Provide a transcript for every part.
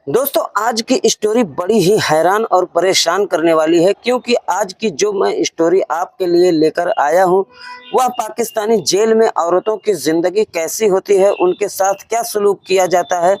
दोस्तों आज की स्टोरी बड़ी ही हैरान और परेशान करने वाली है, क्योंकि आज की जो मैं स्टोरी आपके लिए लेकर आया हूं वह पाकिस्तानी जेल में औरतों की ज़िंदगी कैसी होती है, उनके साथ क्या सलूक किया जाता है।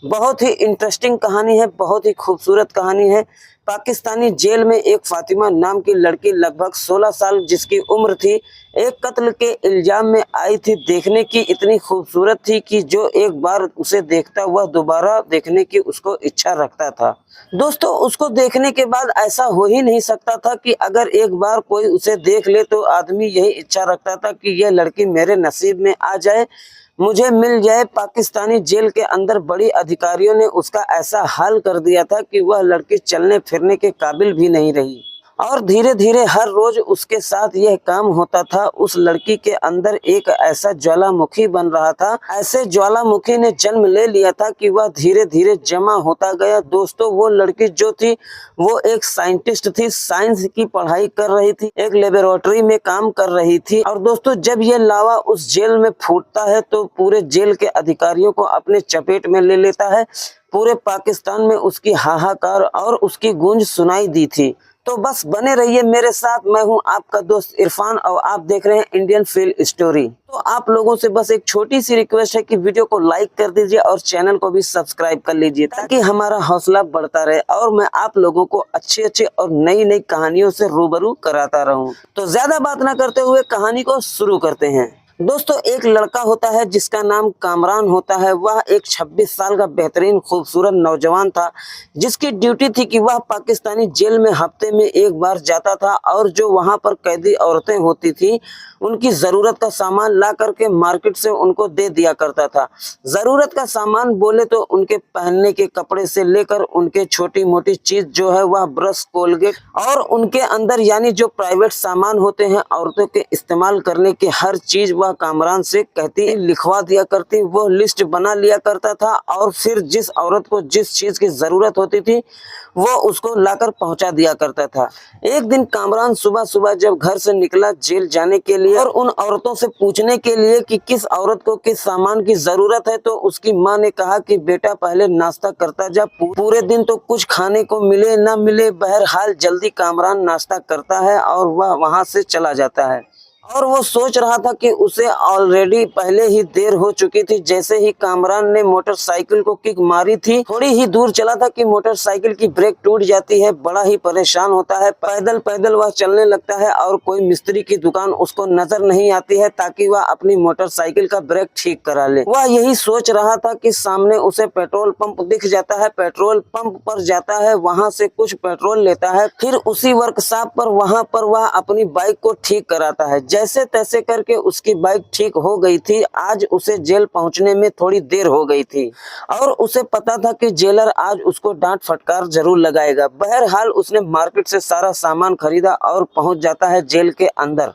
बहुत ही इंटरेस्टिंग कहानी है, बहुत ही खूबसूरत कहानी है। पाकिस्तानी जेल में एक फातिमा नाम की लड़की लगभग 16 साल जिसकी उम्र थी, एक कत्ल के इल्जाम में आई थी। देखने की इतनी खूबसूरत थी कि जो एक बार उसे देखता वह दोबारा देखने की उसको इच्छा रखता था। दोस्तों उसको देखने के बाद ऐसा हो ही नहीं सकता था कि अगर एक बार कोई उसे देख ले तो आदमी यही इच्छा रखता था कि यह लड़की मेरे नसीब में आ जाए, मुझे मिल जाए। पाकिस्तानी जेल के अंदर बड़ी अधिकारियों ने उसका ऐसा हाल कर दिया था कि वह लड़की चलने फिरने के काबिल भी नहीं रही। और धीरे धीरे हर रोज उसके साथ यह काम होता था। उस लड़की के अंदर एक ऐसा ज्वालामुखी बन रहा था, ऐसे ज्वालामुखी ने जन्म ले लिया था कि वह धीरे धीरे जमा होता गया। दोस्तों वो लड़की जो थी वो एक साइंटिस्ट थी, साइंस की पढ़ाई कर रही थी, एक लेबोरेटरी में काम कर रही थी। और दोस्तों जब यह लावा उस जेल में फूटता है तो पूरे जेल के अधिकारियों को अपने चपेट में ले लेता है। पूरे पाकिस्तान में उसकी हाहाकार और उसकी गूंज सुनाई दी थी। तो बस बने रहिए मेरे साथ, मैं हूं आपका दोस्त इरफान और आप देख रहे हैं इंडियन फील्ड स्टोरी। तो आप लोगों से बस एक छोटी सी रिक्वेस्ट है कि वीडियो को लाइक कर दीजिए और चैनल को भी सब्सक्राइब कर लीजिए, ताकि हमारा हौसला बढ़ता रहे और मैं आप लोगों को अच्छे और नई नई कहानियों से रूबरू कराता रहूं। तो ज्यादा बात ना करते हुए कहानी को शुरू करते हैं। दोस्तों एक लड़का होता है जिसका नाम कामरान होता है। वह एक 26 साल का बेहतरीन खूबसूरत नौजवान था, जिसकी ड्यूटी थी कि वह पाकिस्तानी जेल में हफ्ते में एक बार जाता था और जो वहां पर कैदी औरतें होती थी उनकी ज़रूरत का सामान ला करके मार्केट से उनको दे दिया करता था। ज़रूरत का सामान बोले तो उनके पहनने के कपड़े से लेकर उनके छोटी मोटी चीज़ जो है वह ब्रश, कोलगेट और उनके अंदर यानी जो प्राइवेट सामान होते हैं औरतों के इस्तेमाल करने की हर चीज़ वह कामरान से कहती लिखवा दिया करती। वो लिस्ट बना लिया करता था और फिर जिस औरत को जिस चीज़ की ज़रूरत होती थी वो उसको लाकर पहुंचा दिया करता था। एक दिन कामरान सुबह सुबह जब घर से निकला जेल जाने के लिए और उन औरतों से पूछने के लिए कि किस औरत को किस सामान की जरूरत है, तो उसकी माँ ने कहा कि बेटा पहले नाश्ता करता जा, पूरे दिन तो कुछ खाने को मिले ना मिले, बहरहाल जल्दी कामरान नाश्ता करता है और वह वहां से चला जाता है। और वो सोच रहा था कि उसे ऑलरेडी पहले ही देर हो चुकी थी। जैसे ही कामरान ने मोटरसाइकिल को किक मारी थी, थोड़ी ही दूर चला था कि मोटरसाइकिल की ब्रेक टूट जाती है। बड़ा ही परेशान होता है, पैदल पैदल वह चलने लगता है और कोई मिस्त्री की दुकान उसको नजर नहीं आती है ताकि वह अपनी मोटरसाइकिल का ब्रेक ठीक करा ले। वह यही सोच रहा था कि सामने उसे पेट्रोल पंप दिख जाता है। पेट्रोल पंप पर जाता है, वहां से कुछ पेट्रोल लेता है, फिर उसी वर्कशॉप पर वहां पर वह अपनी बाइक को ठीक कराता है। जैसे तैसे करके उसकी बाइक ठीक हो गई थी। आज उसे जेल पहुंचने में थोड़ी देर हो गई थी और उसे पता था कि जेलर आज उसको डांट फटकार जरूर लगाएगा। बहरहाल उसने मार्केट से सारा सामान खरीदा और पहुंच जाता है जेल के अंदर।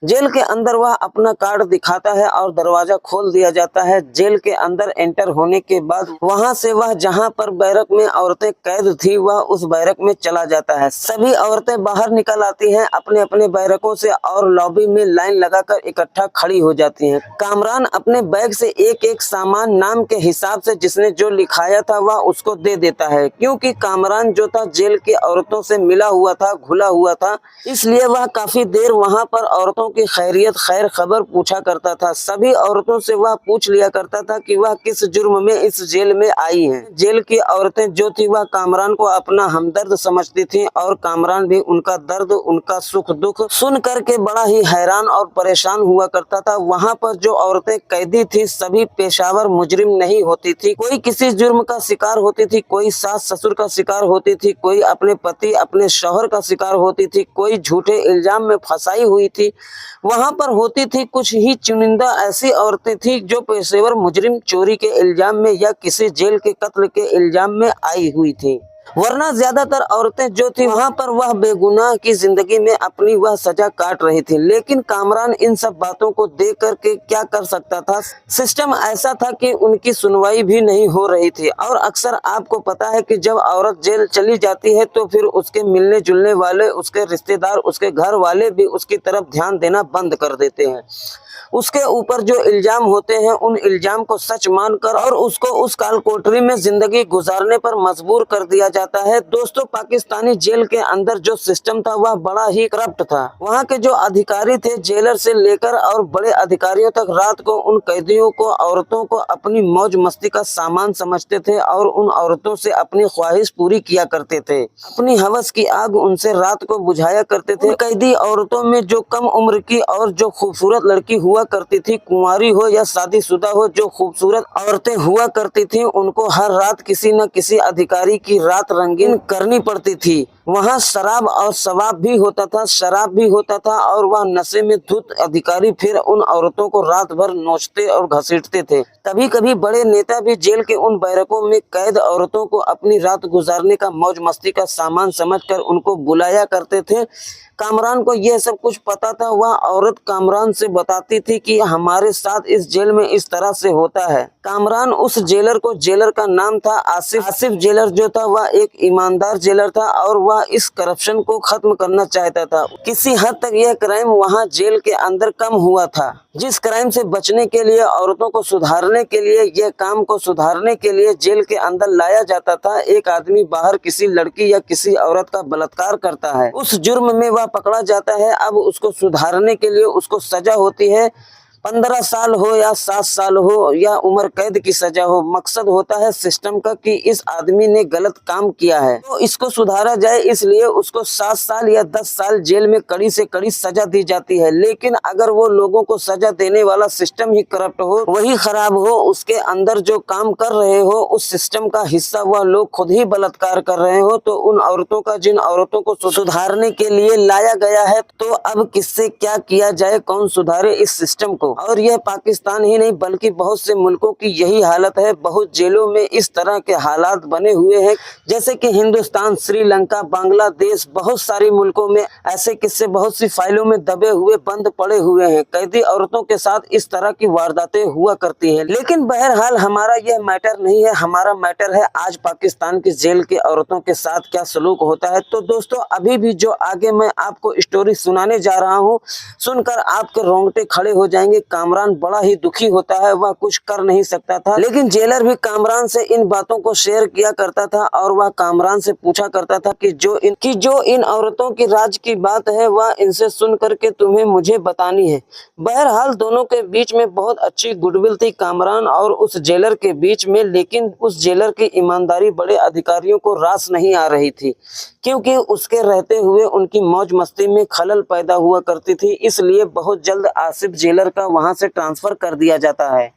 जेल के अंदर वह अपना कार्ड दिखाता है और दरवाजा खोल दिया जाता है। जेल के अंदर एंटर होने के बाद वहां से वह जहां पर बैरक में औरतें कैद थी वह उस बैरक में चला जाता है। सभी औरतें बाहर निकल आती हैं अपने अपने बैरकों से और लॉबी में लाइन लगाकर इकट्ठा खड़ी हो जाती हैं। कामरान अपने बैग से एक एक सामान नाम के हिसाब से जिसने जो लिखाया था वह उसको दे देता है। क्योंकि कामरान जो था जेल की औरतों से मिला हुआ था, घुला हुआ था, इसलिए वह काफी देर वहां पर औरतों की खैरियत खैर खबर पूछा करता था। सभी औरतों से वह पूछ लिया करता था कि वह किस जुर्म में इस जेल में आई हैं। जेल की औरतें जो थी वह कामरान को अपना हमदर्द समझती थी और कामरान भी उनका दर्द, उनका सुख दुख सुन करके बड़ा ही हैरान और परेशान हुआ करता था। वहां पर जो औरतें कैदी थी सभी पेशावर मुजरिम नहीं होती थी। कोई किसी जुर्म का शिकार होती थी, कोई सास ससुर का शिकार होती थी, कोई अपने पति अपने शौहर का शिकार होती थी, कोई झूठे इल्जाम में फंसाई हुई थी। वहां पर होती थी कुछ ही चुनिंदा ऐसी औरतें थी जो पेशेवर मुजरिम चोरी के इल्जाम में या किसी जेल के कत्ल के इल्जाम में आई हुई थी। वरना ज्यादातर औरतें जो थी वहां पर वह बेगुनाह की जिंदगी में अपनी वह सजा काट रही थी। लेकिन कामरान इन सब बातों को देख करके क्या कर सकता था। सिस्टम ऐसा था कि उनकी सुनवाई भी नहीं हो रही थी। और अक्सर आपको पता है कि जब औरत जेल चली जाती है तो फिर उसके मिलने जुलने वाले, उसके रिश्तेदार, उसके घर वाले भी उसकी तरफ ध्यान देना बंद कर देते हैं। उसके ऊपर जो इल्जाम होते हैं उन इल्जाम को सच मानकर और उसको उस काल कोठरी में जिंदगी गुजारने पर मजबूर कर दिया जाता है। दोस्तों, पाकिस्तानी जेल के अंदर जो सिस्टम था वह बड़ा ही करप्ट था। वहाँ के जो अधिकारी थे, जेलर से लेकर और बड़े अधिकारियों तक, रात को उन कैदियों को, औरतों को अपनी मौज मस्ती का सामान समझते थे और उन औरतों से अपनी ख्वाहिश पूरी किया करते थे। अपनी हवस की आग उनसे रात को बुझाया करते थे। कैदी औरतों में जो कम उम्र की और जो खूबसूरत लड़की हुआ करती थी, कुंवारी हो या शादीशुदा हो, जो खूबसूरत औरतें हुआ करती थी, उनको हर रात किसी न किसी अधिकारी की रात रंगीन करनी पड़ती थी। वहाँ शराब और शवाब भी होता था, शराब भी होता था और वह नशे में धुत अधिकारी फिर उन औरतों को रात भर नोचते और घसीटते थे। कभी कभी बड़े नेता भी जेल के उन बैरकों में कैद औरतों को अपनी रात गुजारने का मौज मस्ती का सामान समझकर उनको बुलाया करते थे। कामरान को यह सब कुछ पता था। वह औरत कामरान से बताती थी कि हमारे साथ इस जेल में इस तरह से होता है। कामरान उस जेलर को, जेलर का नाम था आसिफ। आसिफ जेलर जो था वह एक ईमानदार जेलर था और वह इस करप्शन को खत्म करना चाहता था। किसी हद तक यह क्राइम वहाँ जेल के अंदर कम हुआ था। जिस क्राइम से बचने के लिए, औरतों को सुधारने के लिए, यह काम को सुधारने के लिए जेल के अंदर लाया जाता था। एक आदमी बाहर किसी लड़की या किसी औरत का बलात्कार करता है, उस जुर्म में वह पकड़ा जाता है। अब उसको सुधारने के लिए उसको सजा होती है। 15 साल हो या 7 साल हो या उम्र कैद की सजा हो, मकसद होता है सिस्टम का कि इस आदमी ने गलत काम किया है तो इसको सुधारा जाए, इसलिए उसको 7 साल या 10 साल जेल में कड़ी से कड़ी सजा दी जाती है। लेकिन अगर वो लोगों को सजा देने वाला सिस्टम ही करप्ट हो, वही खराब हो, उसके अंदर जो काम कर रहे हो उस सिस्टम का हिस्सा वह लोग खुद ही बलात्कार कर रहे हो, तो उन औरतों का, जिन औरतों को सुधारने के लिए लाया गया है, तो अब किससे क्या किया जाए, कौन सुधारे इस सिस्टम को। और यह पाकिस्तान ही नहीं बल्कि बहुत से मुल्कों की यही हालत है। बहुत जेलों में इस तरह के हालात बने हुए हैं, जैसे कि हिंदुस्तान, श्रीलंका, बांग्लादेश, बहुत सारे मुल्कों में ऐसे किस्से बहुत सी फाइलों में दबे हुए, बंद पड़े हुए हैं। कैदी औरतों के साथ इस तरह की वारदातें हुआ करती है। लेकिन बहरहाल हमारा यह मैटर नहीं है, हमारा मैटर है आज पाकिस्तान की जेल के औरतों के साथ क्या सलूक होता है। तो दोस्तों, अभी भी जो आगे मैं आपको स्टोरी सुनाने जा रहा हूँ, सुनकर आपके रोंगटे खड़े हो जाएंगे। कामरान बड़ा ही दुखी होता है, वह कुछ कर नहीं सकता था, लेकिन जेलर भी कामरान से इन बातों को शेयर किया करता था और वह कामरान से पूछा करता था कि जो इन औरतों की राज की बात है वह इनसे सुन करके तुम्हें मुझे बतानी है। बहरहाल दोनों के बीच में बहुत अच्छी गुडविल थी, कामरान और उस जेलर के बीच में, लेकिन उस जेलर की ईमानदारी बड़े अधिकारियों को रास नहीं आ रही थी, क्योंकि उसके रहते हुए उनकी मौज मस्ती में खलल पैदा हुआ करती थी। इसलिए बहुत जल्द आसिफ जेलर का वहां से ट्रांसफर कर दिया जाता है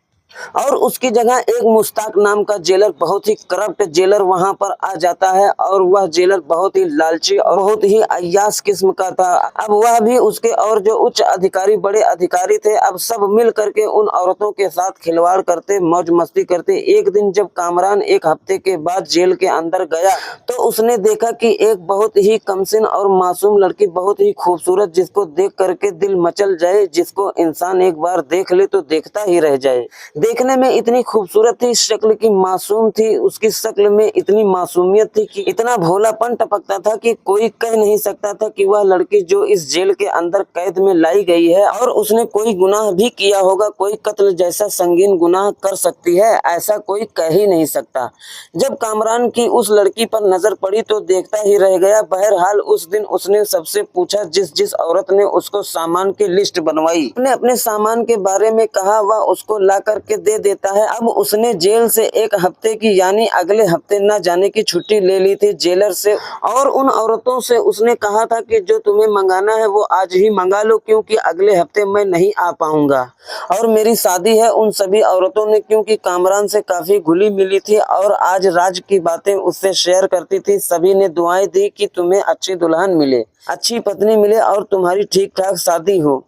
और उसकी जगह एक मुश्ताक नाम का जेलर, बहुत ही करप्ट जेलर वहां पर आ जाता है। और वह जेलर बहुत ही लालची और बहुत ही अय्याश किस्म का था। अब वह भी, उसके और जो उच्च अधिकारी, बड़े अधिकारी थे, अब सब मिल करके उन औरतों के साथ खिलवाड़ करते, मौज मस्ती करते। एक दिन जब कामरान 1 हफ्ते के बाद जेल के अंदर गया तो उसने देखा कि एक बहुत ही कमसिन और मासूम लड़की, बहुत ही खूबसूरत, जिसको देख करके दिल मचल जाए, जिसको इंसान एक बार देख ले तो देखता ही रह जाए। देखने में इतनी खूबसूरत थी, शक्ल की मासूम थी, उसकी शक्ल में इतनी मासूमियत थी कि इतना भोलापन टपकता था कि कोई कह नहीं सकता था कि वह लड़की जो इस जेल के अंदर कैद में लाई गई है और उसने कोई गुनाह भी किया होगा, कोई कत्ल जैसा संगीन गुनाह कर सकती है, ऐसा कोई कह ही नहीं सकता। जब कामरान की उस लड़की पर नजर पड़ी तो देखता ही रह गया। बहरहाल उस दिन उसने सबसे पूछा, जिस औरत ने उसको सामान की लिस्ट बनवाई, अपने सामान के बारे में कहा, वह उसको ला करके दे देता है। अब उसने जेल से 1 हफ्ते की, यानी अगले हफ्ते न जाने की छुट्टी ले ली थी जेलर से, और उन औरतों से उसने कहा था कि जो तुम्हें मंगाना है वो आज ही मंगा लो, क्योंकि अगले हफ्ते मैं नहीं आ पाऊंगा और मेरी शादी है। उन सभी औरतों ने, क्योंकि कामरान से काफी घुली मिली थी और आज राज की बातें उससे शेयर करती थी, सभी ने दुआएं दी कि तुम्हें अच्छी दुल्हन मिले, अच्छी पत्नी मिले और तुम्हारी ठीक ठाक शादी हो।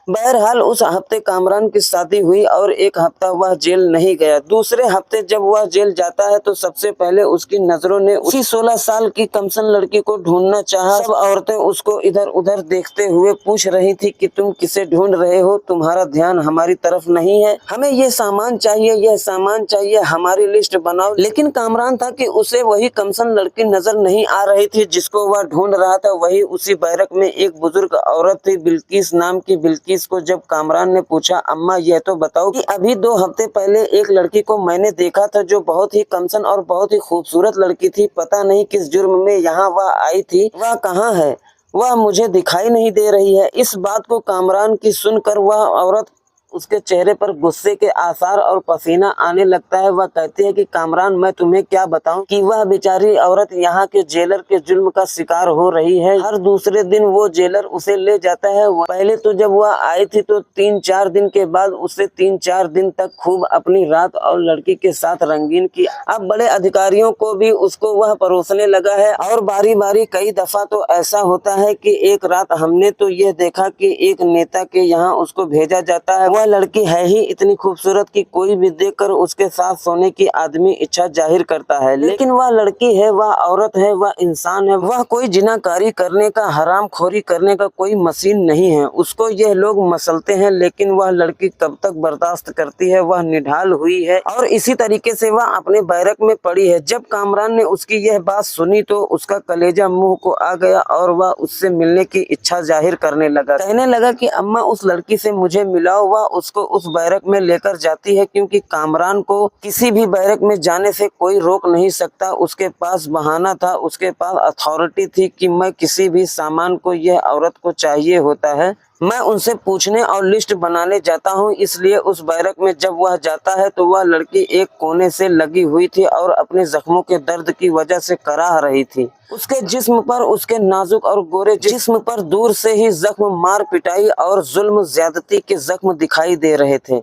बहरहाल उस हफ्ते कामरान की शादी हुई और 1 हफ्ता वह जेल नहीं गया। दूसरे हफ्ते जब वह जेल जाता है तो सबसे पहले उसकी नजरों ने उसी 16 साल की कमसन लड़की को ढूंढना चाहा। सब औरतें उसको इधर उधर देखते हुए पूछ रही थी कि तुम किसे ढूंढ रहे हो, तुम्हारा ध्यान हमारी तरफ नहीं है, हमें ये सामान चाहिए, यह सामान चाहिए, हमारी लिस्ट बनाओ। लेकिन कामरान था कि उसे वही कमसन लड़की नजर नहीं आ रही थी जिसको वह ढूंढ रहा था, वही उसी बैरक में एक बुजुर्ग औरत थी, बिल्किस नाम की। बिल्किस को जब कामरान ने पूछा, अम्मा यह तो बताओ कि अभी 2 हफ्ते पहले एक लड़की को मैंने देखा था जो बहुत ही कमसन और बहुत ही खूबसूरत लड़की थी, पता नहीं किस जुर्म में यहाँ वह आई थी, वह कहाँ है, वह मुझे दिखाई नहीं दे रही है। इस बात को कामरान की सुनकर वह औरत, उसके चेहरे पर गुस्से के आसार और पसीना आने लगता है। वह कहती है कि कामरान, मैं तुम्हें क्या बताऊं कि वह बेचारी औरत यहाँ के जेलर के जुल्म का शिकार हो रही है। हर दूसरे दिन वो जेलर उसे ले जाता है। पहले तो जब वह आई थी तो 3-4 दिन के बाद उसे 3-4 दिन तक खूब अपनी रात और लड़की के साथ रंगीन की। अब बड़े अधिकारियों को भी उसको वह परोसने लगा है और बारी बारी कई दफा तो ऐसा होता है कि एक रात हमने तो यह देखा कि एक नेता के यहाँ उसको भेजा जाता है। वह लड़की है ही इतनी खूबसूरत कि कोई भी देखकर उसके साथ सोने की आदमी इच्छा जाहिर करता है, लेकिन वह लड़की है, वह औरत है, वह इंसान है, वह कोई जिनाकारी करने का, हरामखोरी करने का कोई मशीन नहीं है। उसको यह लोग मसलते हैं, लेकिन वह लड़की कब तक बर्दाश्त करती है। वह निढाल हुई है और इसी तरीके से वह अपने बैरक में पड़ी है। जब कामरान ने उसकी यह बात सुनी तो उसका कलेजा मुंह को आ गया और वह उससे मिलने की इच्छा जाहिर करने लगा। कहने लगा कि अम्मा, उस लड़की से मुझे मिलाओ। वह उसको उस बैरक में लेकर जाती है, क्योंकि कामरान को किसी भी बैरक में जाने से कोई रोक नहीं सकता। उसके पास बहाना था, उसके पास अथॉरिटी थी कि मैं किसी भी सामान को यह औरत को चाहिए होता है, मैं उनसे पूछने और लिस्ट बनाने जाता हूं। इसलिए उस बैरक में जब वह जाता है तो वह लड़की एक कोने से लगी हुई थी और अपने जख्मों के दर्द की वजह से कराह रही थी। उसके जिस्म पर, उसके नाजुक और गोरे जिस्म पर दूर से ही जख्म, मार पिटाई और जुल्म ज्यादती के जख्म दिखाई दे रहे थे।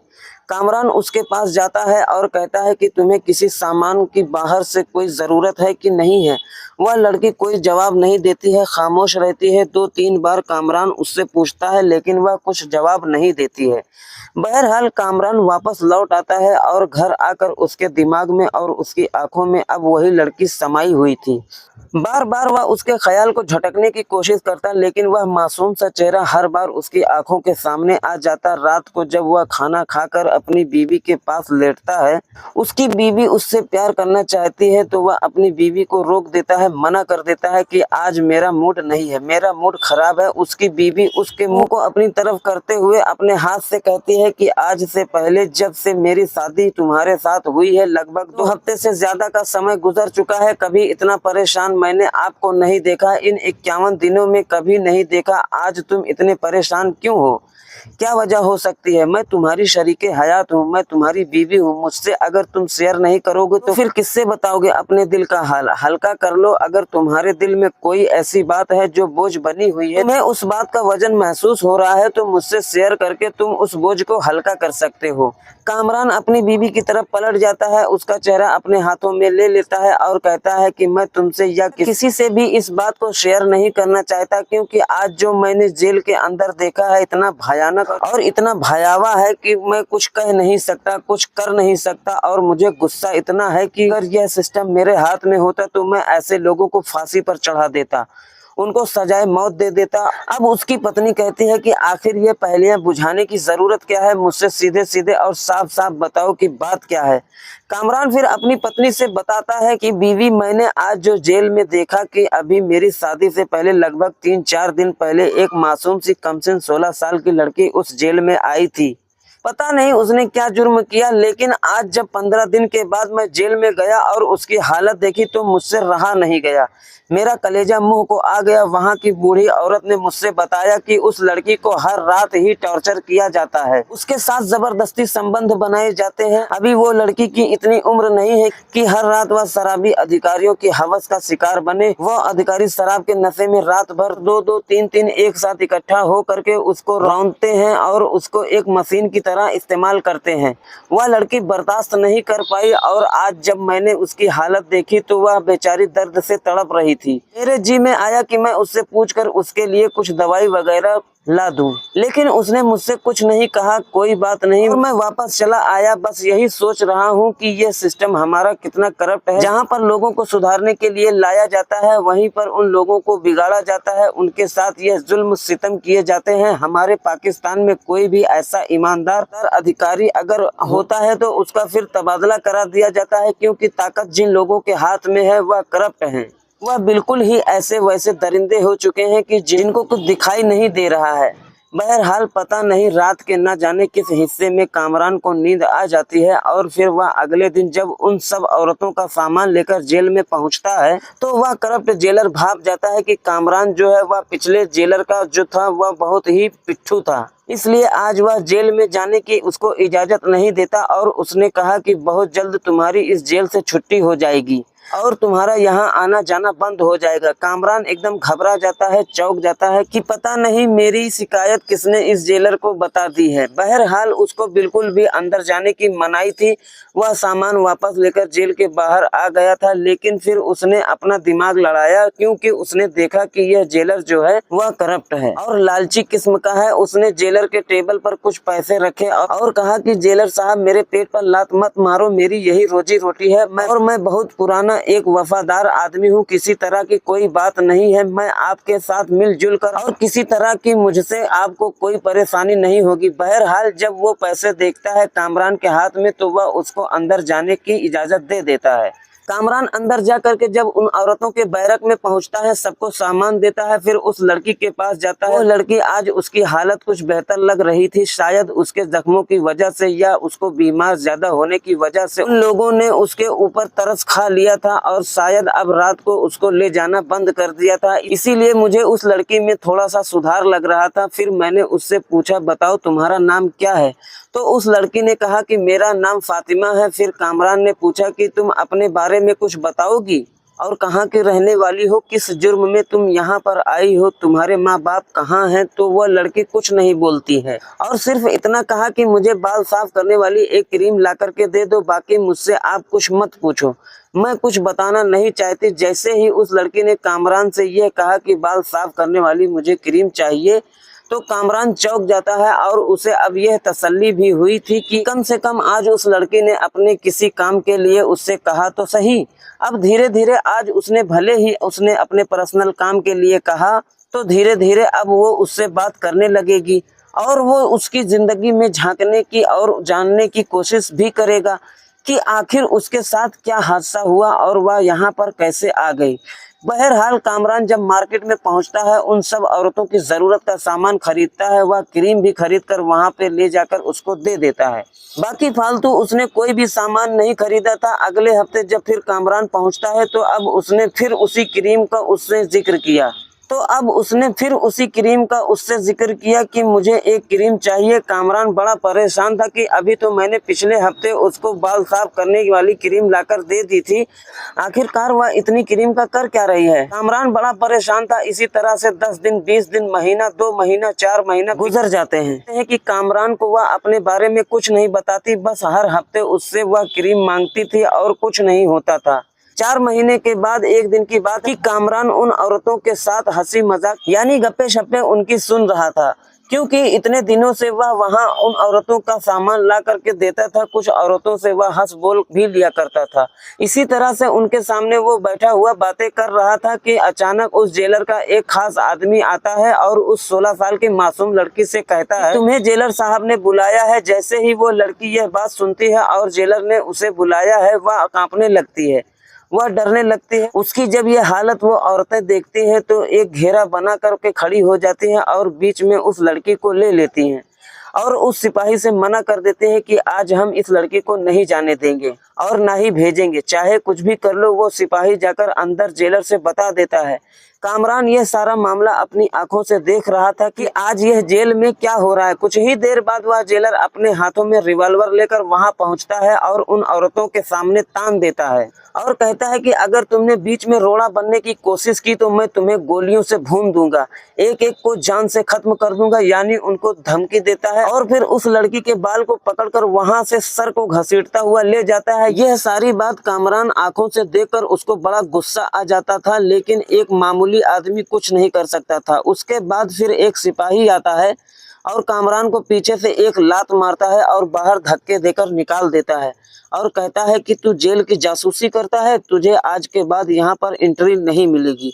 कामरान उसके पास जाता है और कहता है कि तुम्हें किसी सामान की बाहर से कोई ज़रूरत है कि नहीं है। वह लड़की कोई जवाब नहीं देती है, खामोश रहती है। 2-3 बार कामरान उससे पूछता है, लेकिन वह कुछ जवाब नहीं देती है। बहरहाल कामरान वापस लौट आता है और घर आकर उसके दिमाग में और उसकी आंखों में अब वही लड़की समाई हुई थी। बार बार वह उसके ख्याल को झटकने की कोशिश करता, लेकिन वह मासूम सा चेहरा हर बार उसकी आंखों के सामने आ जाता। रात को जब वह खाना खाकर अपनी बीवी के पास लेटता है, उसकी बीवी उससे प्यार करना चाहती है तो वह अपनी बीवी को रोक देता है, मना कर देता है कि आज मेरा मूड नहीं है, मेरा मूड खराब है। उसकी बीवी उसके मुंह को अपनी तरफ करते हुए अपने हाथ से कहती है कि आज से पहले जब से मेरी शादी तुम्हारे साथ हुई है, लगभग 2 हफ्ते से ज्यादा का समय गुजर चुका है, कभी इतना परेशान मैंने आपको नहीं देखा। इन 51 दिनों में कभी नहीं देखा। आज तुम इतने परेशान क्यों हो? क्या वजह हो सकती है? मैं तुम्हारी शरीके हयात हूँ, मैं तुम्हारी बीवी हूँ। मुझसे अगर तुम शेयर नहीं करोगे तो फिर किससे बताओगे अपने दिल का हाल? हल्का कर लो। अगर तुम्हारे दिल में कोई ऐसी बात है जो बोझ बनी हुई है, तुम्हें उस बात का वजन महसूस हो रहा है, तो मुझसे शेयर करके तुम उस बोझ को हल्का कर सकते हो। कामरान अपनी बीवी की तरफ पलट जाता है, उसका चेहरा अपने हाथों में ले लेता है और कहता है कि मैं तुमसे या किसी से भी इस बात को शेयर नहीं करना चाहता, क्योंकि आज जो मैंने जेल के अंदर देखा है इतना भयानक और इतना भयावह है कि मैं कुछ कह नहीं सकता, कुछ कर नहीं सकता। और मुझे गुस्सा इतना है कि अगर यह सिस्टम मेरे हाथ में होता तो मैं ऐसे लोगों को फांसी पर चढ़ा देता, उनको सजाए मौत दे देता। अब उसकी पत्नी कहती है कि आखिर ये पहेलियां बुझाने की जरूरत क्या है? मुझसे सीधे सीधे और साफ साफ बताओ कि बात क्या है। कामरान फिर अपनी पत्नी से बताता है कि बीवी, मैंने आज जो जेल में देखा कि अभी मेरी शादी से पहले लगभग 3-4 दिन पहले एक मासूम सी कमसिन 16 साल की लड़की उस जेल में आई थी। पता नहीं उसने क्या जुर्म किया, लेकिन आज जब 15 दिन के बाद मैं जेल में गया और उसकी हालत देखी तो मुझसे रहा नहीं गया, मेरा कलेजा मुंह को आ गया। वहाँ की बूढ़ी औरत ने मुझसे बताया कि उस लड़की को हर रात ही टॉर्चर किया जाता है, उसके साथ जबरदस्ती संबंध बनाए जाते हैं। अभी वो लड़की की इतनी उम्र नहीं है कि हर रात वह शराबी अधिकारियों की हवस का शिकार बने। वह अधिकारी शराब के नशे में रात भर 2-2, 3-3 एक साथ इकट्ठा हो करके उसको रौंदते हैं और उसको एक मशीन की तरह इस्तेमाल करते हैं। वह लड़की बर्दाश्त नहीं कर पाई और आज जब मैंने उसकी हालत देखी तो वह बेचारी दर्द से तड़प रही थी। मेरे जी में आया कि मैं उससे पूछकर उसके लिए कुछ दवाई वगैरह ला दूं, लेकिन उसने मुझसे कुछ नहीं कहा। कोई बात नहीं, और मैं वापस चला आया। बस यही सोच रहा हूँ कि यह सिस्टम हमारा कितना करप्ट है। जहाँ पर लोगों को सुधारने के लिए लाया जाता है, वहीं पर उन लोगों को बिगाड़ा जाता है, उनके साथ यह जुल्म सितम किए जाते हैं। हमारे पाकिस्तान में कोई भी ऐसा ईमानदार अधिकारी अगर होता है तो उसका फिर तबादला करा दिया जाता है, क्योंकि ताकत जिन लोगों के हाथ में है वह करप्ट है। वह बिल्कुल ही ऐसे वैसे दरिंदे हो चुके हैं कि जिनको कुछ दिखाई नहीं दे रहा है। बहरहाल पता नहीं रात के न जाने किस हिस्से में कामरान को नींद आ जाती है और फिर वह अगले दिन जब उन सब औरतों का सामान लेकर जेल में पहुंचता है तो वह करप्ट जेलर भाप जाता है कि कामरान जो है वह पिछले जेलर का जो था वह बहुत ही पिट्ठू था, इसलिए आज वह जेल में जाने की उसको इजाजत नहीं देता और उसने कहा कि बहुत जल्द तुम्हारी इस जेल से छुट्टी हो जाएगी और तुम्हारा यहाँ आना जाना बंद हो जाएगा। कामरान एकदम घबरा जाता है, चौंक जाता है कि पता नहीं मेरी शिकायत किसने इस जेलर को बता दी है। बहरहाल उसको बिल्कुल भी अंदर जाने की मनाही थी। वह सामान वापस लेकर जेल के बाहर आ गया था, लेकिन फिर उसने अपना दिमाग लड़ाया क्योंकि उसने देखा कि यह जेलर जो है वह करप्ट है और लालची किस्म का है। उसने जेलर के टेबल पर कुछ पैसे रखे और कहा कि जेलर साहब मेरे पेट पर लात मत मारो, मेरी यही रोजी रोटी है मैं बहुत पुराना एक वफादार आदमी हूँ, किसी तरह की कोई बात नहीं है, मैं आपके साथ मिलजुल कर और किसी तरह की मुझसे आपको कोई परेशानी नहीं होगी। बहरहाल जब वो पैसे देखता है कामरान के हाथ में तो वह उसको अंदर जाने की इजाजत दे देता है। कामरान अंदर जा करके जब उन औरतों के बैरक में पहुंचता है, सबको सामान देता है, फिर उस लड़की के पास जाता है। वो लड़की आज उसकी हालत कुछ बेहतर लग रही थी, शायद उसके जख्मों की वजह से या उसको बीमार ज्यादा होने की वजह से उन लोगों ने उसके ऊपर तरस खा लिया था और शायद अब रात को उसको ले जाना बंद कर दिया था। इसीलिए मुझे उस लड़की में थोड़ा सा सुधार लग रहा था। फिर मैंने उससे पूछा बताओ तुम्हारा नाम क्या है, तो उस लड़की ने कहा कि मेरा नाम फातिमा है। फिर कामरान ने पूछा कि तुम अपने बारे में कुछ बताओगी और कहाँ की रहने वाली हो, किस जुर्म में तुम यहाँ पर आई हो, तुम्हारे माँ बाप कहाँ हैं। तो वह लड़की कुछ नहीं बोलती है और सिर्फ इतना कहा कि मुझे बाल साफ करने वाली एक क्रीम ला करके दे दो, बाकी मुझसे आप कुछ मत पूछो, मैं कुछ बताना नहीं चाहती। जैसे ही उस लड़की ने कामरान से यह कहा कि बाल साफ करने वाली मुझे क्रीम चाहिए तो कामरान चौंक जाता है और उसे अब यह तसल्ली भी हुई थी कि कम से कम आज उस लड़की ने अपने किसी काम के लिए उससे कहा तो सही। अब धीरे धीरे आज उसने भले ही उसने अपने पर्सनल काम के लिए कहा तो धीरे धीरे अब वो उससे बात करने लगेगी और वो उसकी जिंदगी में झांकने की और जानने की कोशिश भी करेगा कि आखिर उसके साथ क्या हादसा हुआ और वह यहाँ पर कैसे आ गई। बहरहाल कामरान जब मार्केट में पहुंचता है, उन सब औरतों की जरूरत का सामान खरीदता है। वह क्रीम भी खरीद कर वहां पे ले जाकर उसको दे देता है। बाकी फालतू उसने कोई भी सामान नहीं खरीदा था। अगले हफ्ते जब फिर कामरान पहुंचता है तो अब उसने फिर उसी क्रीम का उससे जिक्र किया। तो अब उसने फिर उसी क्रीम का उससे जिक्र किया कि मुझे एक क्रीम चाहिए। कामरान बड़ा परेशान था कि अभी तो मैंने पिछले हफ्ते उसको बाल साफ करने वाली क्रीम लाकर दे दी थी, आखिरकार वह इतनी क्रीम का कर क्या रही है। कामरान बड़ा परेशान था। इसी तरह से 10 दिन 20 दिन महीना 2 महीना 4 महीना गुजर जाते हैं कि कामरान को वह अपने बारे में कुछ नहीं बताती, बस हर हफ्ते उससे वह क्रीम मांगती थी और कुछ नहीं होता था। 4 महीने के बाद एक दिन की बात कि कामरान उन औरतों के साथ हंसी मजाक यानी गप्पे शप्पे उनकी सुन रहा था, क्योंकि इतने दिनों से वह वहां उन औरतों का सामान ला करके देता था। कुछ औरतों से वह हंस बोल भी लिया करता था। इसी तरह से उनके सामने वो बैठा हुआ बातें कर रहा था कि अचानक उस जेलर का एक खास आदमी आता है और उस 16 साल की मासूम लड़की से कहता है तुम्हें जेलर साहब ने बुलाया है। जैसे ही वो लड़की यह बात सुनती है और जेलर ने उसे बुलाया है, वह कांपने लगती है, वह डरने लगती है। उसकी जब ये हालत वो औरतें देखती हैं तो एक घेरा बना करके खड़ी हो जाती हैं और बीच में उस लड़की को ले लेती हैं और उस सिपाही से मना कर देते हैं कि आज हम इस लड़की को नहीं जाने देंगे और ना ही भेजेंगे, चाहे कुछ भी कर लो। वो सिपाही जाकर अंदर जेलर से बता देता है। कामरान यह सारा मामला अपनी आंखों से देख रहा था कि आज यह जेल में क्या हो रहा है। कुछ ही देर बाद वह जेलर अपने हाथों में रिवॉल्वर लेकर वहां पहुंचता है और उन औरतों के सामने तान देता है और कहता है कि अगर तुमने बीच में रोड़ा बनने की कोशिश की तो मैं तुम्हें गोलियों से भून दूंगा, एक एक को जान से खत्म कर दूंगा, यानी उनको धमकी देता है और फिर उस लड़की के बाल को पकड़कर वहां से सर को घसीटता हुआ ले जाता है। यह सारी बात कामरान आंखों से देखकर उसको बड़ा गुस्सा आ जाता था, लेकिन एक मामूली आदमी कुछ नहीं कर सकता था। उसके बाद फिर एक सिपाही आता है और कामरान को पीछे से एक लात मारता है और बाहर धक्के देकर निकाल देता है और कहता है कि तू जेल की जासूसी करता है, तुझे आज के बाद यहाँ पर एंट्री नहीं मिलेगी।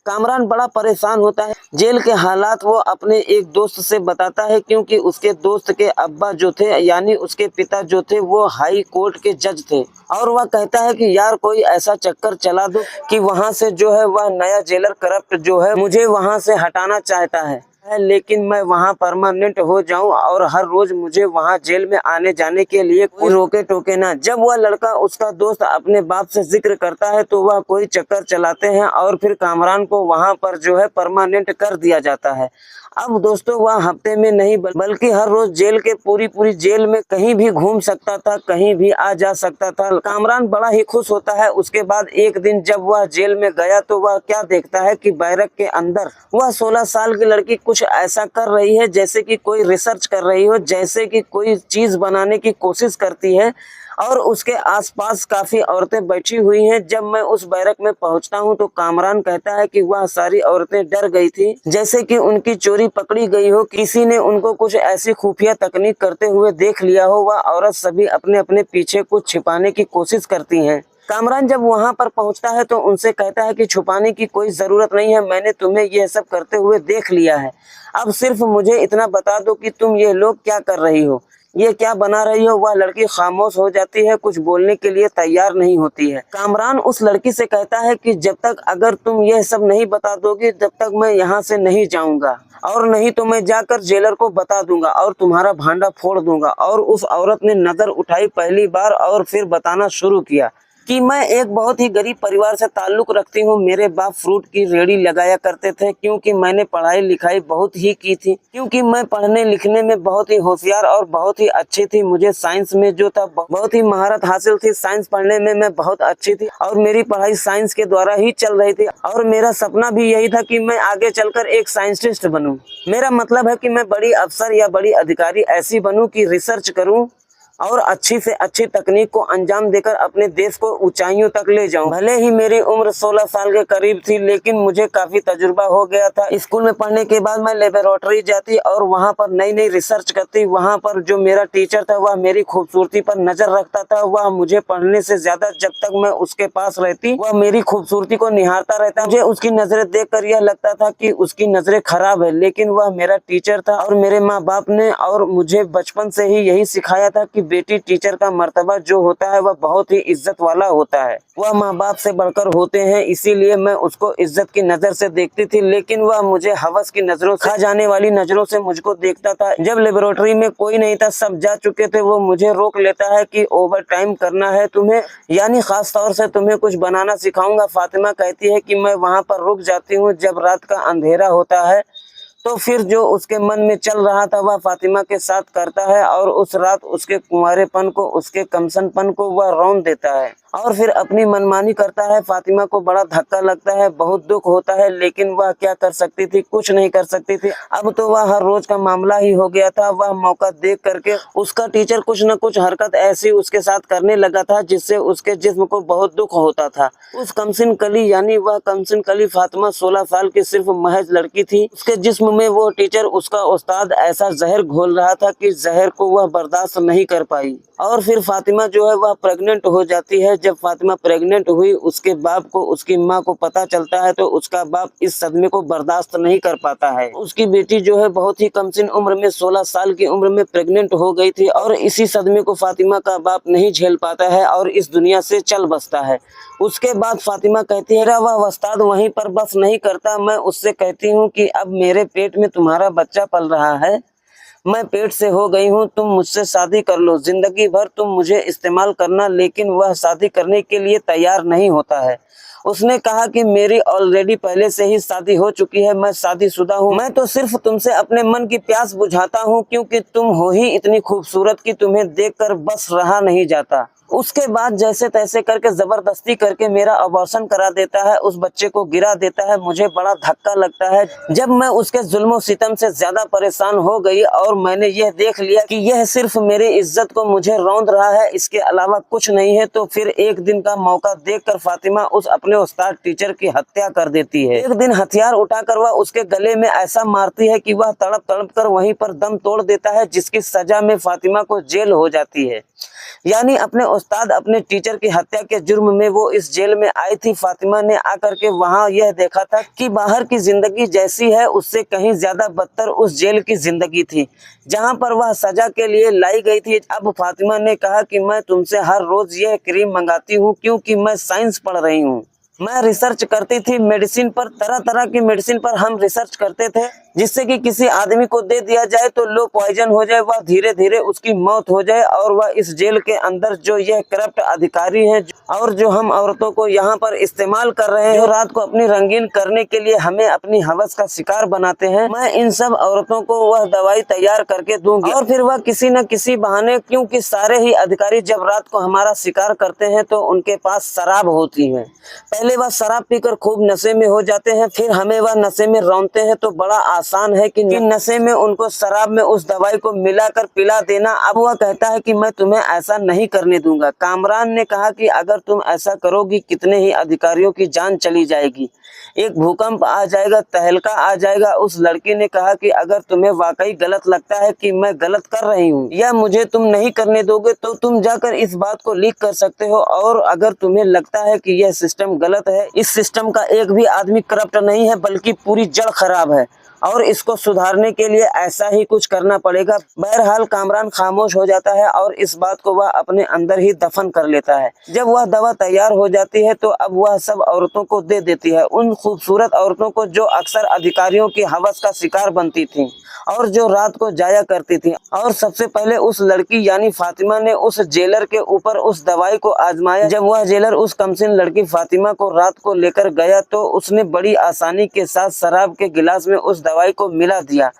कामरान बड़ा परेशान होता है। जेल के हालात वो अपने एक दोस्त से बताता है, क्योंकि उसके दोस्त के अब्बा जो थे यानी उसके पिता जो थे वो हाई कोर्ट के जज थे, और वह कहता है कि यार कोई ऐसा चक्कर चला दो कि वहां से जो है वह नया जेलर करप्ट जो है मुझे वहां से हटाना चाहता है, लेकिन मैं वहां परमानेंट हो जाऊं और हर रोज मुझे वहां जेल में आने जाने के लिए कोई रोके टोके ना। जब वह लड़का उसका दोस्त अपने बाप से जिक्र करता है तो वह कोई चक्कर चलाते हैं और फिर कामरान को वहां पर जो है परमानेंट कर दिया जाता है। अब दोस्तों वह हफ्ते में नहीं बल्कि हर रोज जेल के पूरी जेल में कहीं भी घूम सकता था, कहीं भी आ जा सकता था। कामरान बड़ा ही खुश होता है। उसके बाद एक दिन जब वह जेल में गया तो वह क्या देखता है कि बैरक के अंदर वह 16 साल की लड़की कुछ ऐसा कर रही है जैसे कि कोई रिसर्च कर रही हो, जैसे कि कोई चीज बनाने की कोशिश करती है, और उसके आसपास काफी औरतें बैठी हुई हैं। जब मैं उस बैरक में पहुंचता हूं तो कामरान कहता है कि वह सारी औरतें डर गई थी, जैसे कि उनकी चोरी पकड़ी गई हो, किसी ने उनको कुछ ऐसी खुफिया तकनीक करते हुए देख लिया हो। वह औरत सभी अपने अपने पीछे कुछ छिपाने की कोशिश करती हैं। कामरान जब वहां पर पहुंचता है तो उनसे कहता है कि छुपाने की कोई जरूरत नहीं है, मैंने तुम्हें यह सब करते हुए देख लिया है। अब सिर्फ मुझे इतना बता दो कि तुम ये लोग क्या कर रही हो, ये क्या बना रही हो। वह लड़की खामोश हो जाती है, कुछ बोलने के लिए तैयार नहीं होती है। कामरान उस लड़की से कहता है कि जब तक अगर तुम यह सब नहीं बता दोगी तब तक मैं यहाँ से नहीं जाऊंगा, और नहीं तो मैं जाकर जेलर को बता दूंगा और तुम्हारा भांडा फोड़ दूंगा। और उस औरत ने नजर उठाई पहली बार और फिर बताना शुरू किया कि मैं एक बहुत ही गरीब परिवार से ताल्लुक रखती हूँ। मेरे बाप फ्रूट की रेहड़ी लगाया करते थे, क्योंकि मैंने पढ़ाई लिखाई बहुत ही की थी, क्योंकि मैं पढ़ने लिखने में बहुत ही होशियार और बहुत ही अच्छी थी। मुझे साइंस में जो था बहुत ही महारत हासिल थी, साइंस पढ़ने में मैं बहुत अच्छी थी और मेरी पढ़ाई साइंस के द्वारा ही चल रही थी। और मेरा सपना भी यही था कि मैं आगे चलकर एक साइंटिस्ट बनूं। मेरा मतलब है कि मैं बड़ी अफसर या बड़ी अधिकारी ऐसी बनूं कि रिसर्च करूं और अच्छी से अच्छी तकनीक को अंजाम देकर अपने देश को ऊंचाइयों तक ले जाऊं। भले ही मेरी उम्र 16 साल के करीब थी, लेकिन मुझे काफी तजुर्बा हो गया था। स्कूल में पढ़ने के बाद मैं लेबोरेटरी जाती और वहां पर नई नई रिसर्च करती। वहां पर जो मेरा टीचर था वह मेरी खूबसूरती पर नजर रखता था। वह मुझे पढ़ने से ज्यादा जब तक मैं उसके पास रहती वह मेरी खूबसूरती को निहारता रहता। मुझे उसकी नजरें देखकर यह लगता था कि उसकी नजरें खराब है, लेकिन वह मेरा टीचर था और मेरे माँ बाप ने और मुझे बचपन से ही यही सिखाया था कि बेटी टीचर का मर्तबा जो होता है वह बहुत ही इज्जत वाला होता है, वह माँ बाप से बढ़कर होते हैं। इसीलिए मैं उसको इज्जत की नजर से देखती थी, लेकिन वह मुझे हवस की नजरों, खा जाने वाली नजरों से मुझको देखता था। जब लेबोरेटरी में कोई नहीं था, सब जा चुके थे, वो मुझे रोक लेता है कि ओवर टाइम करना है तुम्हें, यानी खास तौर से तुम्हें कुछ बनाना सिखाऊंगा। फातिमा कहती है कि मैं वहां पर रुक जाती हूँ। जब रात का अंधेरा होता है तो फिर जो उसके मन में चल रहा था वह फातिमा के साथ करता है, और उस रात उसके कुंवारेपन को, उसके कमसनपन को वह रौंद देता है और फिर अपनी मनमानी करता है। फातिमा को बड़ा धक्का लगता है, बहुत दुख होता है, लेकिन वह क्या कर सकती थी, कुछ नहीं कर सकती थी। अब तो वह हर रोज का मामला ही हो गया था। वह मौका देख करके उसका टीचर कुछ न कुछ हरकत ऐसी उसके साथ करने लगा था जिससे उसके जिस्म को बहुत दुख होता था। उस कमसिन कली यानी वह कमसिन कली फातिमा 16 साल की सिर्फ महज लड़की थी। उसके जिस्म में वो टीचर, उसका उस्ताद ऐसा जहर घोल रहा था कि जहर को वह बर्दाश्त नहीं कर पाई और फिर फातिमा जो है वह प्रेग्नेंट हो जाती है। जब फातिमा प्रेग्नेंट हुई, उसके बाप को, उसकी माँ को पता चलता है तो उसका बाप इस सदमे को बर्दाश्त नहीं कर पाता है। उसकी बेटी जो है बहुत ही कमसिन उम्र में, 16 साल की उम्र में प्रेग्नेंट हो गई थी और इसी सदमे को फातिमा का बाप नहीं झेल पाता है और इस दुनिया से चल बसता है। उसके बाद फातिमा कहती है वह उस्ताद वहीं पर बस नहीं करता। मैं उससे कहती हूँ कि अब मेरे पेट में तुम्हारा बच्चा पल रहा है, मैं पेट से हो गई हूँ, तुम मुझसे शादी कर लो, जिंदगी भर तुम मुझे इस्तेमाल करना। लेकिन वह शादी करने के लिए तैयार नहीं होता है। उसने कहा कि मेरी ऑलरेडी पहले से ही शादी हो चुकी है, मैं शादीशुदा हूँ, मैं तो सिर्फ तुमसे अपने मन की प्यास बुझाता हूँ, क्योंकि तुम हो ही इतनी खूबसूरत कि तुम्हें देखकर बस रहा नहीं जाता। उसके बाद जैसे तैसे करके जबरदस्ती करके मेरा अबॉर्शन करा देता है, उस बच्चे को गिरा देता है। मुझे बड़ा धक्का लगता है जब मैं उसके जुल्मों सितम से ज्यादा परेशान हो गई और मैंने यह देख लिया कि यह सिर्फ मेरी इज्जत को मुझे रौंद रहा है, इसके अलावा कुछ नहीं है। तो फिर एक दिन का मौका देखकर फातिमा उस अपने उस्ताद टीचर की हत्या कर देती है। एक दिन हथियार उठाकर वह उसके गले में ऐसा मारती है कि वह तड़प तड़प कर वहीं पर दम तोड़ देता है, जिसकी सजा में फातिमा को जेल हो जाती है। यानी अपने उस्ताद, अपने टीचर की हत्या के जुर्म में वो इस जेल में आई थी। फातिमा ने आकर के वहां यह देखा था कि बाहर की जिंदगी जैसी है उससे कहीं ज्यादा बदतर उस जेल की जिंदगी थी जहां पर वह सजा के लिए लाई गई थी। अब फातिमा ने कहा कि मैं तुमसे हर रोज यह क्रीम मंगाती हूँ क्योंकि मैं साइंस पढ़ रही हूँ। मैं रिसर्च करती थी मेडिसिन पर, तरह तरह की मेडिसिन पर हम रिसर्च करते थे जिससे कि किसी आदमी को दे दिया जाए तो लो पॉइजन हो जाए, वह धीरे धीरे उसकी मौत हो जाए। और वह इस जेल के अंदर जो यह करप्ट अधिकारी हैं और जो हम औरतों को यहाँ पर इस्तेमाल कर रहे हैं, जो रात को अपनी रंगीन करने के लिए हमें अपनी हवस का शिकार बनाते हैं, मैं इन सब औरतों को वह दवाई तैयार करके दूंगी और फिर वह किसी न किसी बहाने, क्योंकि सारे ही अधिकारी जब रात को हमारा शिकार करते हैं तो उनके पास शराब होती है। पहले वह शराब पीकर खूब नशे में हो जाते हैं, फिर हमें वह नशे में रौंदते हैं। तो बड़ा आसान है कि नशे में उनको शराब में उस दवाई को मिलाकर पिला देना। अब वह कहता है कि मैं तुम्हें ऐसा नहीं करने दूंगा। कामरान ने कहा कि अगर तुम ऐसा करोगी कितने ही अधिकारियों की जान चली जाएगी, एक भूकंप आ जाएगा, तहलका आ जाएगा। उस लड़की ने कहा कि अगर तुम्हें वाकई गलत लगता है कि मैं गलत कर रही हूँ या मुझे तुम नहीं करने दोगे तो तुम जाकर इस बात को लीक कर सकते हो। और अगर तुम्हें लगता है कि यह सिस्टम गलत है, इस सिस्टम का एक भी आदमी करप्ट नहीं है बल्कि पूरी जड़ खराब है और इसको सुधारने के लिए ऐसा ही कुछ करना पड़ेगा। बहरहाल कामरान खामोश हो जाता है और इस बात को वह अपने अंदर ही दफन कर लेता है। जब वह दवा तैयार हो जाती है तो अब वह सब औरतों को दे देती है, उन खूबसूरत औरतों को जो अक्सर अधिकारियों की हवस का शिकार बनती थी और जो रात को जाया करती थी। और सबसे पहले उस लड़की यानी फातिमा ने उस जेलर के ऊपर उस दवाई को आजमाया। जब वह जेलर उस कमसिन लड़की फातिमा को रात को लेकर गया तो उसने बड़ी आसानी के साथ शराब के गिलास में उस दवाई को मिला दिया।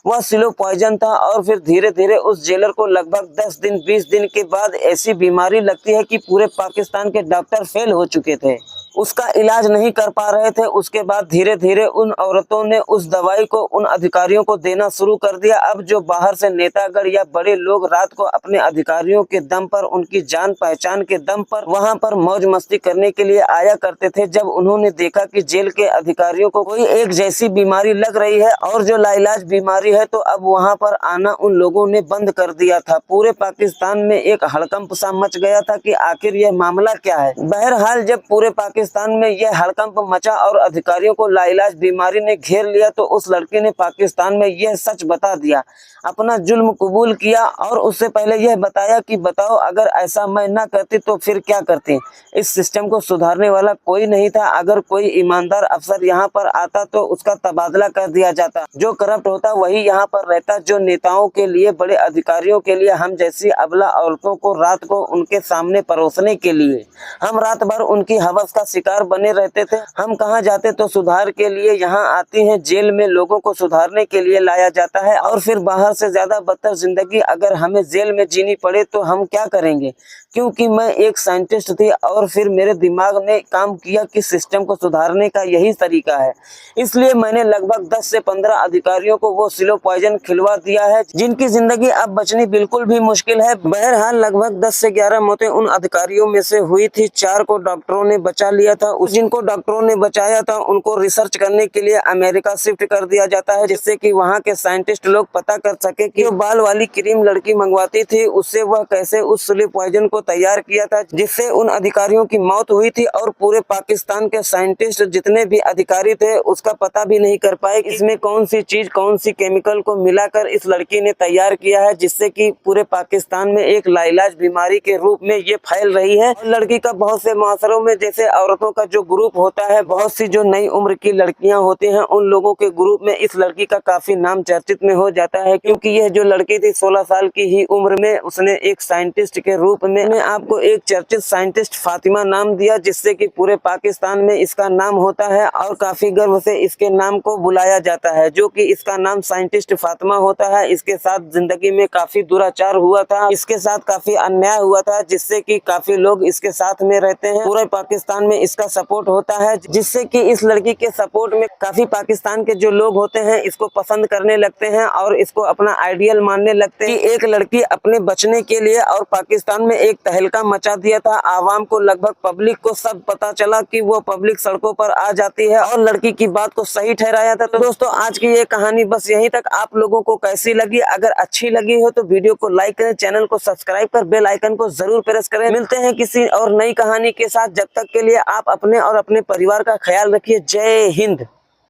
वह स्लो पॉइजन था और फिर धीरे धीरे उस जेलर को लगभग 10 दिन 20 दिन के बाद ऐसी बीमारी लगती है कि पूरे पाकिस्तान के डॉक्टर फेल हो चुके थे, उसका इलाज नहीं कर पा रहे थे। उसके बाद धीरे धीरे उन औरतों ने उस दवाई को उन अधिकारियों को देना शुरू कर दिया। अब जो बाहर से नेतागढ़ या बड़े लोग रात को अपने अधिकारियों के दम पर, उनकी जान पहचान के दम पर वहां पर मौज मस्ती करने के लिए आया करते थे, जब उन्होंने देखा कि जेल के अधिकारियों को कोई एक जैसी बीमारी लग रही है और जो लाइलाज बीमारी है, तो अब वहां पर आना उन लोगों ने बंद कर दिया था। पूरे पाकिस्तान में एक हड़कंप सा मच गया था कि आखिर यह मामला क्या है। बहरहाल जब पूरे पाकिस्तान में यह हड़कंप मचा और अधिकारियों को लाइलाज बीमारी ने घेर लिया तो उस लड़की ने पाकिस्तान में यह सच बता दिया, अपना जुल्म कबूल किया और उससे पहले यह बताया कि बताओ अगर ऐसा मैं ना करती तो फिर क्या करती। इस सिस्टम को सुधारने वाला कोई नहीं था। अगर कोई ईमानदार अफसर यहाँ पर आता तो उसका तबादला कर दिया जाता, जो करप्ट होता वही यहाँ पर रहता। जो नेताओं के लिए, बड़े अधिकारियों के लिए, हम जैसी अबला औरतों को रात को उनके सामने परोसने के लिए हम रात भर उनकी हवस का शिकार बने रहते थे। हम कहाँ जाते तो सुधार के लिए यहाँ आती हैं। जेल में लोगों को सुधारने के लिए लाया जाता है और फिर बाहर से ज्यादा बदतर जिंदगी अगर हमें जेल में जीनी पड़े तो हम क्या करेंगे। क्योंकि मैं एक साइंटिस्ट थी और फिर मेरे दिमाग ने काम किया कि सिस्टम को सुधारने का यही तरीका है, इसलिए मैंने लगभग 10 से 15 अधिकारियों को वो स्लो पॉइजन खिलवा दिया है जिनकी जिंदगी अब बचनी बिल्कुल भी मुश्किल है। बहरहाल लगभग 10 से 11 मौतें उन अधिकारियों में से हुई थी। 4 को डॉक्टरों ने बचा लिया था। जिनको डॉक्टरों ने बचाया था उनको रिसर्च करने के लिए अमेरिका शिफ्ट कर दिया जाता है, जिससे कि वहाँ के साइंटिस्ट लोग पता कर सके कि जो बाल वाली क्रीम लड़की मंगवाती थी उससे वह कैसे उस स्लो पॉइजन को तैयार किया था जिससे उन अधिकारियों की मौत हुई थी। और पूरे पाकिस्तान के साइंटिस्ट जितने भी अधिकारी थे उसका पता भी नहीं कर पाए इसमें कौन सी चीज, कौन सी केमिकल को मिलाकर इस लड़की ने तैयार किया है, जिससे कि पूरे पाकिस्तान में एक लाइलाज बीमारी के रूप में ये फैल रही है। और लड़की का बहुत से मुआशरों में, जैसे औरतों का जो ग्रुप होता है, बहुत सी जो नई उम्र की लड़कियां होती हैं, उन लोगों के ग्रुप में इस लड़की का काफी नाम चर्चित में हो जाता है। क्योंकि यह जो लड़की थी 16 साल की ही उम्र में उसने एक साइंटिस्ट के रूप में आपको एक चर्चित साइंटिस्ट फातिमा नाम दिया, जिससे कि पूरे पाकिस्तान में इसका नाम होता है और काफी गर्व से इसके नाम को बुलाया जाता है, जो कि इसका नाम साइंटिस्ट फातिमा होता है। इसके साथ जिंदगी में काफी दुराचार हुआ था, इसके साथ काफी अन्याय हुआ था, जिससे कि काफी लोग इसके साथ में रहते हैं। पूरे पाकिस्तान में इसका सपोर्ट होता है, जिससे कि इस लड़की के सपोर्ट में काफी पाकिस्तान के जो लोग होते हैं इसको पसंद करने लगते हैं और इसको अपना आइडियल मानने लगते हैं कि एक लड़की अपने बचने के लिए और पाकिस्तान में एक एक तहलका मचा दिया था। आवाम को, लगभग पब्लिक को सब पता चला कि वो पब्लिक सड़कों पर आ जाती है और लड़की की बात को सही ठहराया था। तो दोस्तों आज की ये कहानी बस यहीं तक। आप लोगों को कैसी लगी? अगर अच्छी लगी हो तो वीडियो को लाइक करें, चैनल को सब्सक्राइब कर बेल आइकन को जरूर प्रेस करें। मिलते हैं किसी और नई कहानी के साथ। जब तक के लिए आप अपने और अपने परिवार का ख्याल रखिए। जय हिंद।